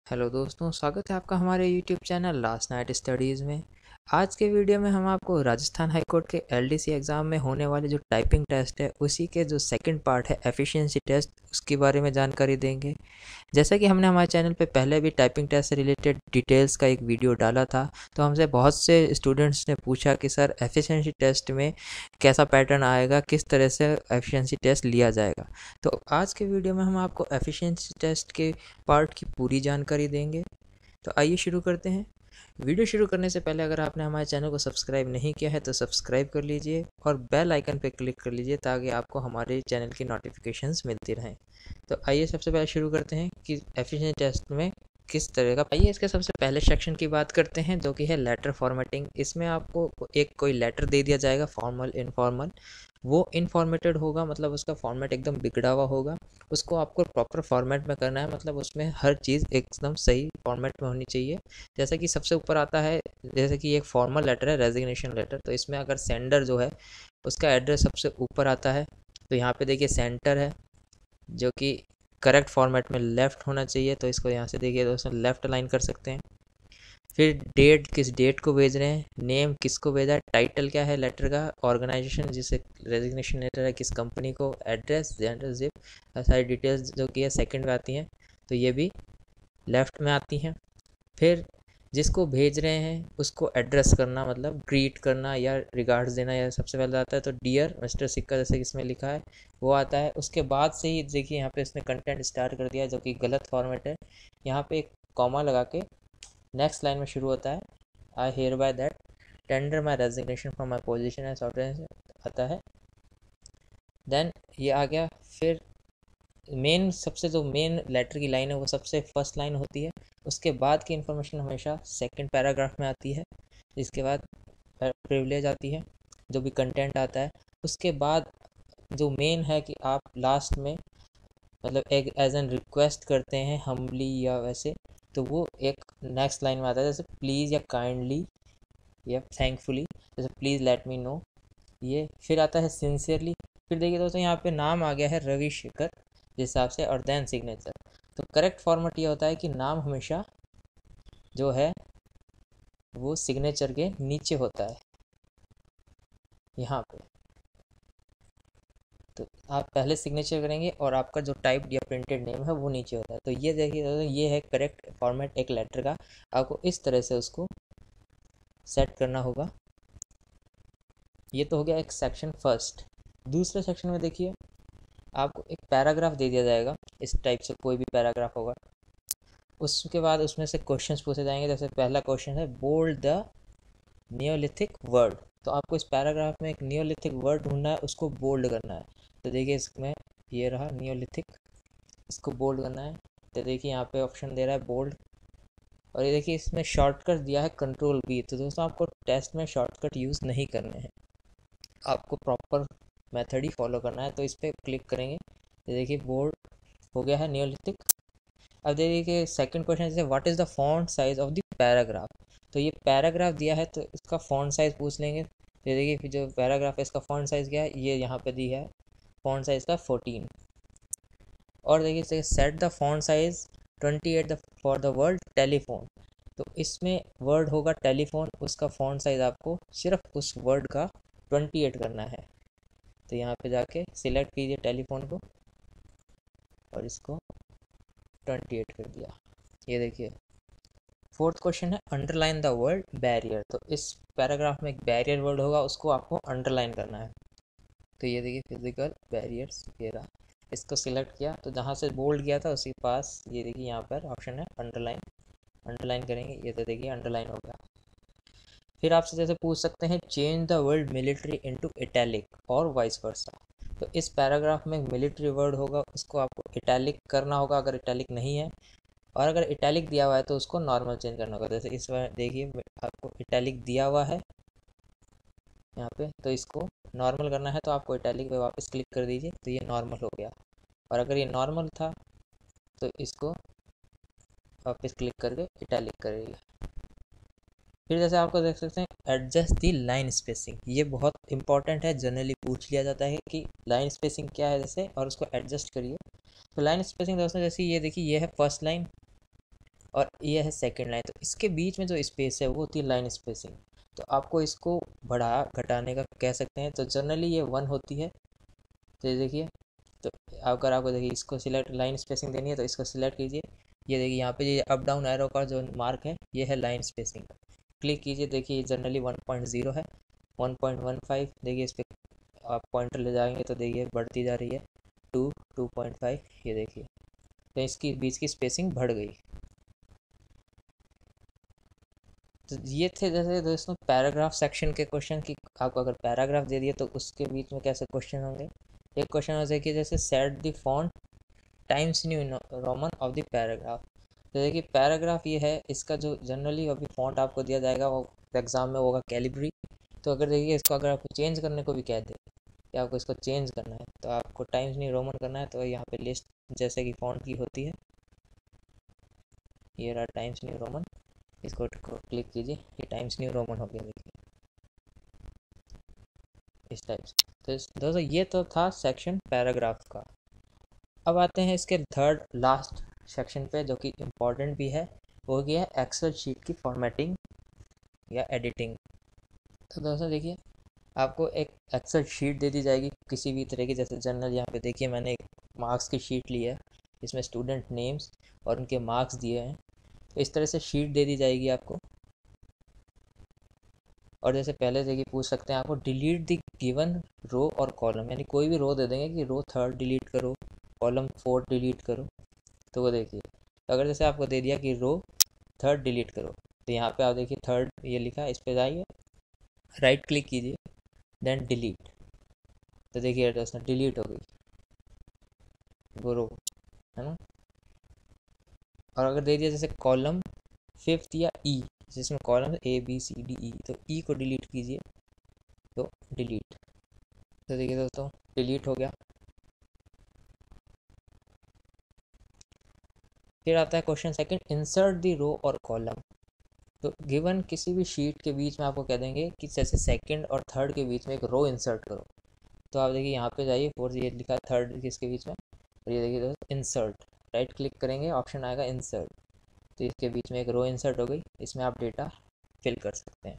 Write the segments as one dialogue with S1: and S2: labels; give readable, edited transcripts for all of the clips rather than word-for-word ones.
S1: Hello दोस्तों, स्वागत है आपका हमारे YouTube channel last night studies में। आज के वीडियो में हम आपको राजस्थान हाई कोर्ट के एलडीसी एग्ज़ाम में होने वाले जो टाइपिंग टेस्ट है उसी के जो सेकंड पार्ट है एफिशिएंसी टेस्ट, उसके बारे में जानकारी देंगे। जैसा कि हमने हमारे चैनल पे पहले भी टाइपिंग टेस्ट से रिलेटेड डिटेल्स का एक वीडियो डाला था, तो हमसे बहुत से स्टूडेंट्स ने पूछा कि सर एफिशिएंसी टेस्ट में कैसा पैटर्न आएगा, किस तरह से एफिशिएंसी टेस्ट लिया जाएगा। तो आज के वीडियो में हम आपको एफिशिएंसी टेस्ट के पार्ट की पूरी जानकारी देंगे। तो आइए शुरू करते हैं। वीडियो शुरू करने से पहले अगर आपने हमारे चैनल को सब्सक्राइब नहीं किया है तो सब्सक्राइब कर लीजिए और बेल आइकन पर क्लिक कर लीजिए ताकि आपको हमारे चैनल की नोटिफिकेशंस मिलती रहें। तो आइए सबसे पहले शुरू करते हैं कि एफिशिएंसी टेस्ट में किस तरह का। आइए इसके सबसे पहले सेक्शन की बात करते हैं जो कि है लेटर फॉर्मेटिंग। इसमें आपको एक कोई लेटर दे दिया जाएगा, फॉर्मल इनफॉर्मल। वो इनफॉर्मेटेड होगा, मतलब उसका फॉर्मेट एकदम बिगड़ा हुआ होगा। उसको आपको प्रॉपर फॉर्मेट में करना है, मतलब उसमें हर चीज़ एकदम सही फॉर्मेट में होनी चाहिए। जैसे कि सबसे ऊपर आता है, जैसे कि एक फॉर्मल लेटर है रेजिग्नेशन लेटर, तो इसमें अगर सेंडर जो है उसका एड्रेस सबसे ऊपर आता है। तो यहाँ पे देखिए सेंटर है जो कि करेक्ट फॉर्मेट में लेफ़्ट होना चाहिए, तो इसको यहाँ से देखिए दोस्तों लेफ़्ट अलाइन कर सकते हैं। फिर डेट, किस डेट को भेज रहे हैं, नेम किसको भेजा है, टाइटल क्या है लेटर का, ऑर्गेनाइजेशन जिसे रेजिग्नेशन लेटर है किस कंपनी को, एड्रेस, जेंडर, जिप, सारी डिटेल्स जो कि है सेकंड में आती हैं, तो ये भी लेफ़्ट में आती हैं। फिर जिसको भेज रहे हैं उसको एड्रेस करना, मतलब ग्रीट करना या रिगार्ड्स देना, या सबसे पहले आता है तो डियर मिस्टर सिक्का जैसे इसमें लिखा है वो आता है। उसके बाद से ही देखिए यहाँ पे इसने कंटेंट स्टार्ट कर दिया है जो कि गलत फॉर्मेट है। यहाँ पे एक कॉमा लगा के नेक्स्ट लाइन में शुरू होता है, I hereby that tender my resignation from my position as software आता है। देन ये आ गया। फिर मेन, सबसे जो मेन लेटर की लाइन है वो सबसे फर्स्ट लाइन होती है। उसके बाद की इन्फॉर्मेशन हमेशा सेकंड पैराग्राफ में आती है। इसके बाद प्रिविलेज आती है, जो भी कंटेंट आता है। उसके बाद जो मेन है कि आप लास्ट में मतलब एक एज एन रिक्वेस्ट करते हैं हम्बली या वैसे, तो वो एक नेक्स्ट लाइन में आता है, जैसे प्लीज़ या काइंडली या थैंकफुली, जैसे प्लीज़ लेट मी नो ये। फिर आता है सिंसियरली। फिर देखिए दोस्तों यहाँ पे नाम आ गया है रविशेखर जिस हिसाब से, और देन सिग्नेचर। तो करेक्ट फॉर्मेट ये होता है कि नाम हमेशा जो है वो सिग्नेचर के नीचे होता है यहाँ पे। तो आप पहले सिग्नेचर करेंगे और आपका जो टाइप्ड या प्रिंटेड नेम है वो नीचे होता है। तो ये देखिए दोस्तों, ये है करेक्ट फॉर्मेट एक लेटर का। आपको इस तरह से उसको सेट करना होगा। ये तो हो गया एक सेक्शन फर्स्ट। दूसरे सेक्शन में देखिए आपको एक पैराग्राफ दे दिया जाएगा, इस टाइप से कोई भी पैराग्राफ होगा। उसके बाद उसमें से क्वेश्चंस पूछे जाएंगे। जैसे पहला क्वेश्चन है बोल्ड द नियोलिथिक वर्ड। तो आपको इस पैराग्राफ में एक नियोलिथिक वर्ड ढूंढना है, उसको बोल्ड करना है। तो देखिए इसमें ये रहा नियोलिथिक, इसको बोल्ड करना है। तो देखिए यहाँ पे ऑप्शन दे रहा है बोल्ड, और ये देखिए इसमें शॉर्टकट दिया है कंट्रोल बी। तो दोस्तों आपको टेस्ट में शॉर्टकट यूज़ नहीं करने हैं, आपको प्रॉपर मेथड ही फॉलो करना है। तो इस पर क्लिक करेंगे तो देखिए बोल्ड हो गया है नियोलिथिक। अब देखिए सेकंड क्वेश्चन जैसे what is the font size of the paragraph. तो ये पैराग्राफ दिया है तो इसका फॉन्ट साइज पूछ लेंगे। तो देखिए फिर जो पैराग्राफ है इसका फॉन्ट साइज क्या है, ये यहाँ पे दी है फॉन्ट साइज का 14। और देखिए set the font size 28 for the word telephone. तो इसमें वर्ड होगा टेलीफोन, उसका फॉन्ट साइज आपको सिर्फ उस वर्ड का 28 करना है। तो यहाँ पे जाके सिलेक्ट कीजिए टेलीफोन को और इसको 28 कर दिया। ये देखिए फोर्थ क्वेश्चन है अंडरलाइन द वर्ड बैरियर। तो इस पैराग्राफ में एक बैरियर वर्ड होगा, उसको आपको अंडरलाइन करना है। तो ये देखिए फिजिकल बैरियर्स, ये रहा। इसको सिलेक्ट किया तो जहाँ से बोल्ड किया था उसी पास ये देखिए यहाँ पर ऑप्शन है अंडरलाइन, अंडरलाइन करेंगे। ये तो देखिए अंडरलाइन हो गया। फिर आपसे जैसे पूछ सकते हैं change the word military into italic और वाइस वर्सा। तो इस पैराग्राफ में मिलिट्री वर्ड होगा, उसको आपको इटैलिक करना होगा अगर इटैलिक नहीं है, और अगर इटैलिक दिया हुआ है तो उसको नॉर्मल चेंज करना होगा। जैसे इस बार देखिए आपको इटैलिक दिया हुआ है यहाँ पे, तो इसको नॉर्मल करना है, तो आपको इटैलिक पे वापस क्लिक कर दीजिए तो ये नॉर्मल हो गया। और अगर ये नॉर्मल था तो इसको वापस क्लिक करके इटैलिक करिए। फिर जैसे आपको देख सकते हैं एडजस्ट दी लाइन स्पेसिंग, ये बहुत इंपॉर्टेंट है, जनरली पूछ लिया जाता है कि लाइन स्पेसिंग क्या है जैसे, और उसको एडजस्ट करिए। तो लाइन स्पेसिंग दोस्तों जैसे ये देखिए ये है फर्स्ट लाइन और ये है सेकंड लाइन। तो इसके बीच में जो स्पेस है वो होती है लाइन स्पेसिंग। तो आपको इसको बढ़ा घटाने का कह सकते हैं। तो जनरली ये 1 होती है। तो ये देखिए, तो अगर आपको देखिए इसको सिलेक्ट लाइन स्पेसिंग देनी है तो इसको सिलेक्ट कीजिए। ये देखिए यहाँ पे ये अप डाउन एरो का जो मार्क है ये है लाइन स्पेसिंग। क्लिक कीजिए, देखिए जनरली 1.0 है, 1.15। देखिए इस पर आप पॉइंटर ले जाएंगे तो देखिए बढ़ती जा रही है 2, 2.5। ये देखिए, तो इसकी बीच की स्पेसिंग बढ़ गई। तो ये थे जैसे दोस्तों पैराग्राफ सेक्शन के क्वेश्चन की। आपको अगर पैराग्राफ दे दिए तो उसके बीच में कैसे क्वेश्चन होंगे। एक क्वेश्चन हो देखिए जैसे set the font times new Roman of the paragraph. तो देखिए पैराग्राफ ये है, इसका जो जनरली अभी फॉन्ट आपको दिया जाएगा वो एग्जाम में होगा कैलिब्री। तो अगर देखिए इसको अगर आपको चेंज करने को भी कह दे कि आपको इसको चेंज करना है तो आपको टाइम्स न्यू रोमन करना है। तो यहाँ पे लिस्ट जैसे कि फॉन्ट की होती है, ये रहा टाइम्स न्यू रोमन। इसको क्लिक कीजिए, ये टाइम्स न्यू रोमन हो गया देखिए इस टाइप से। तो दोस्तों ये तो था सेक्शन पैराग्राफ का। अब आते हैं इसके थर्ड लास्ट सेक्शन पे जो कि इम्पोर्टेंट भी है, वो गया है एक्सेल शीट की फॉर्मेटिंग या एडिटिंग। तो दोस्तों देखिए आपको एक एक्सेल शीट दे दी जाएगी किसी भी तरह की। जैसे जनरल यहाँ पे देखिए मैंने एक मार्क्स की शीट ली है, इसमें स्टूडेंट नेम्स और उनके मार्क्स दिए हैं। तो इस तरह से शीट दे दी जाएगी आपको। और जैसे पहले देखिए पूछ सकते हैं आपको डिलीट द गिवन रो और कॉलम, यानी कोई भी रो दे देंगे कि रो 3 डिलीट करो, कॉलम 4 डिलीट करो। तो वो देखिए, तो अगर जैसे आपको दे दिया कि रो 3 डिलीट करो, तो यहाँ पे आप देखिए 3 ये लिखा है, इस पर जाइए, राइट क्लिक कीजिए, देन डिलीट। तो देखिए दोस्तों डिलीट हो गई वो रो, है ना। और अगर दे दिया जैसे कॉलम 5th या ई, जिसमें कॉलम है ABCDE, तो ई को डिलीट कीजिए, तो डिलीट। तो देखिए दोस्तों डिलीट हो गया। फिर आता है question second, insert the row और कॉलम। तो गिवन किसी भी शीट के बीच में आपको कह देंगे कि जैसे सेकंड और थर्ड के बीच में एक रो इंसर्ट करो। तो आप देखिए यहाँ पे जाइए, फोर्थ ये लिखा है थर्ड किसके बीच में, और ये देखिए दोस्तों इंसर्ट, राइट क्लिक करेंगे ऑप्शन आएगा इंसर्ट। तो इसके बीच में एक रो इंसर्ट हो गई, इसमें आप डेटा फिल कर सकते हैं।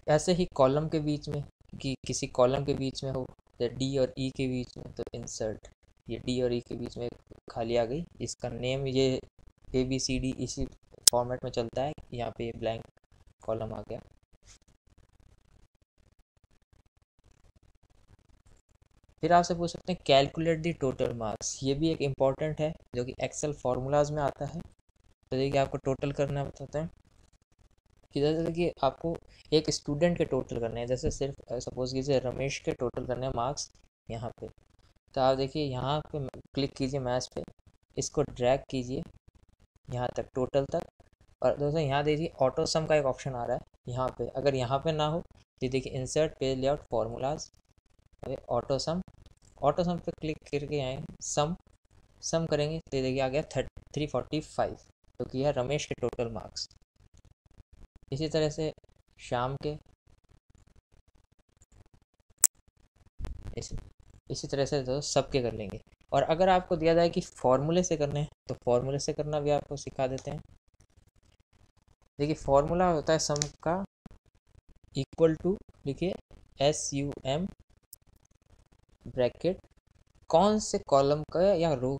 S1: ऐसे ही कॉलम के बीच में, कि किसी कॉलम के बीच में हो या डी और ई के बीच में, तो इंसर्ट, ये डी और ई के बीच में खाली आ गई, इसका नेम ये ABCD इसी फॉर्मेट में चलता है, यहाँ पे ये ब्लैंक कॉलम आ गया। फिर आपसे पूछ सकते हैं कैलकुलेट द टोटल मार्क्स, ये भी एक इम्पॉर्टेंट है जो कि एक्सेल फार्मूलाज में आता है। तो देखिए आपको टोटल करना बताते हैं कि जैसे कि आपको एक स्टूडेंट के टोटल करने हैं, जैसे सिर्फ सपोज कीजिए रमेश के टोटल करने हैं मार्क्स यहाँ पे। तो आप देखिए यहाँ पे क्लिक कीजिए मैथ्स पे, इसको ड्रैग कीजिए यहाँ तक टोटल तक। और दोस्तों यहाँ देखिए ऑटो सम का एक ऑप्शन आ रहा है यहाँ पे, अगर यहाँ पे ना हो तो देखिए insert page layout formulas, auto सम, ऑटो सम पे क्लिक करके आए सम करेंगे तो देखिए आ गया 345, जो कि है रमेश के टोटल मार्क्स। इसी तरह से शाम के, इसी तरह से तो सबके कर लेंगे। और अगर आपको दिया जाए कि फॉर्मूले से करने हैं तो फॉर्मूले से करना भी आपको सिखा देते हैं। देखिए फॉर्मूला होता है सम का, इक्वल टू लिखिए SUM ब्रैकेट कौन से कॉलम का या रो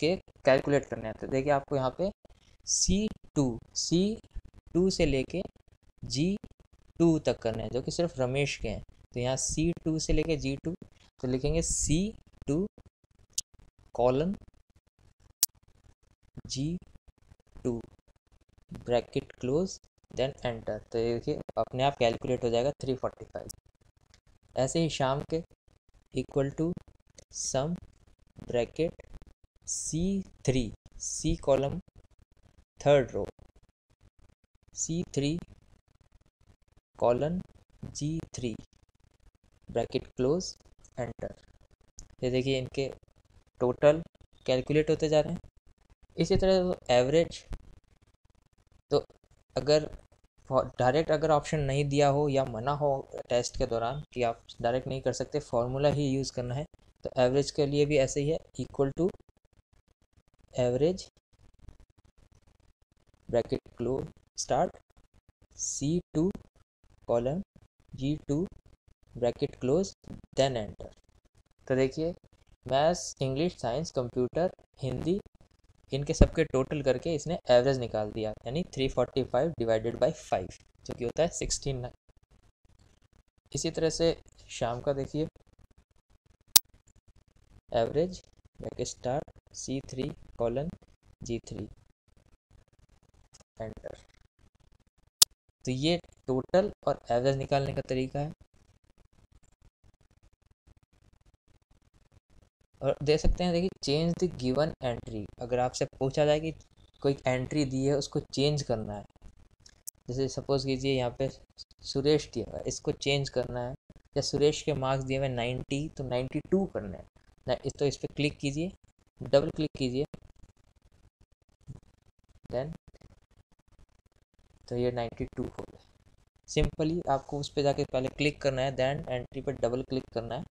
S1: के कैलकुलेट करने हैं। तो देखिए आपको यहाँ पे C2 से लेके G2 तक करने हैं, जो कि सिर्फ रमेश के हैं। तो यहाँ C2 से लेके G2, तो लिखेंगे C2 colon G2 bracket close, then enter. तो देखिए अपने आप कैलकुलेट हो जाएगा 345। ऐसे ही शाम के equal to sum bracket C3, C column third row, C3 colon G3 bracket close, enter. ये देखिए इनके टोटल कैलकुलेट होते जा रहे हैं। इसी तरह एवरेज, तो अगर डायरेक्ट अगर ऑप्शन नहीं दिया हो या मना हो टेस्ट के दौरान कि आप डायरेक्ट नहीं कर सकते, फॉर्मूला ही यूज़ करना है, तो एवरेज के लिए भी ऐसे ही है, equal to average bracket close start C2 colon G2 bracket close then enter. तो देखिए maths, English, science, computer, Hindi, इनके सबके टोटल करके इसने एवरेज निकाल दिया, यानी 345 डिवाइडेड बाई 5 जो कि होता है 69। इसी तरह से शाम का देखिए average bracket start C3 colon G3 enter. तो ये टोटल और एवरेज निकालने का तरीका है। और देख सकते हैं, देखिए चेंज द गिवन एंट्री, अगर आपसे पूछा जाए कि कोई एंट्री दी है उसको चेंज करना है, जैसे सपोज कीजिए यहाँ पे सुरेश दिया हुआ है, इसको चेंज करना है, या सुरेश के मार्क्स दिए हुए 90 तो 92 करना है तो इस पर क्लिक कीजिए, डबल क्लिक कीजिए, देन तो ये 92 हो गया। सिंपली आपको उस पर जाके पहले क्लिक करना है, देन एंट्री पर डबल क्लिक करना है।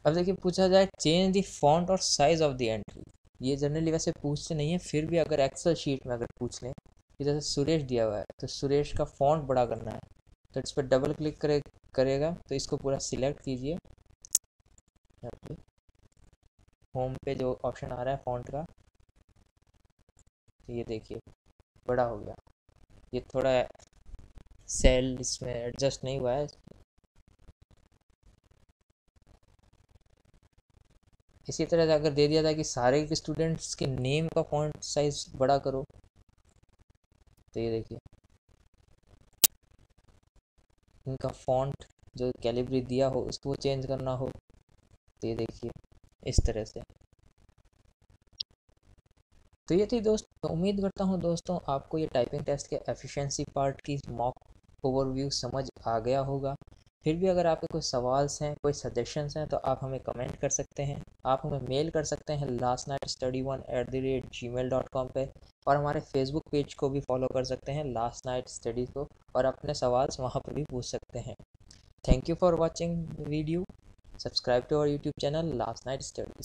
S1: अब देखिए पूछा जाए चेंज द फॉन्ट और साइज ऑफ द एंट्री, ये जनरली वैसे पूछते नहीं है, फिर भी अगर एक्सेल शीट में अगर पूछ लें कि जैसे सुरेश दिया हुआ है तो सुरेश का फॉन्ट बड़ा करना है, तो इस पर डबल क्लिक करेगा तो इसको पूरा सिलेक्ट कीजिए, यहाँ पे होम पे जो ऑप्शन आ रहा है फॉन्ट का, तो ये देखिए बड़ा हो गया। ये थोड़ा सेल इसमें एडजस्ट नहीं हुआ है। इसी तरह से अगर दे दिया जाए कि सारे के स्टूडेंट्स के नेम का फॉन्ट साइज बड़ा करो, तो ये देखिए इनका फॉन्ट जो कैलिब्री दिया हो उसको चेंज करना हो, तो ये देखिए इस तरह से। तो ये थी दोस्त, उम्मीद करता हूँ दोस्तों आपको ये टाइपिंग टेस्ट के एफिशिएंसी पार्ट की मॉक ओवरव्यू समझ आ गया होगा। फिर भी अगर आपके कोई सवाल्स हैं, कोई सजेशंस हैं, तो आप हमें कमेंट कर सकते हैं, आप हमें मेल कर सकते हैं lastnightstudy1@gmail.com पे, और हमारे फेसबुक पेज को भी फॉलो कर सकते हैं लास्ट नाइट स्टडी को, और अपने सवाल्स वहाँ पर भी पूछ सकते हैं। Thank you for watching video, subscribe to our YouTube channel last night studies.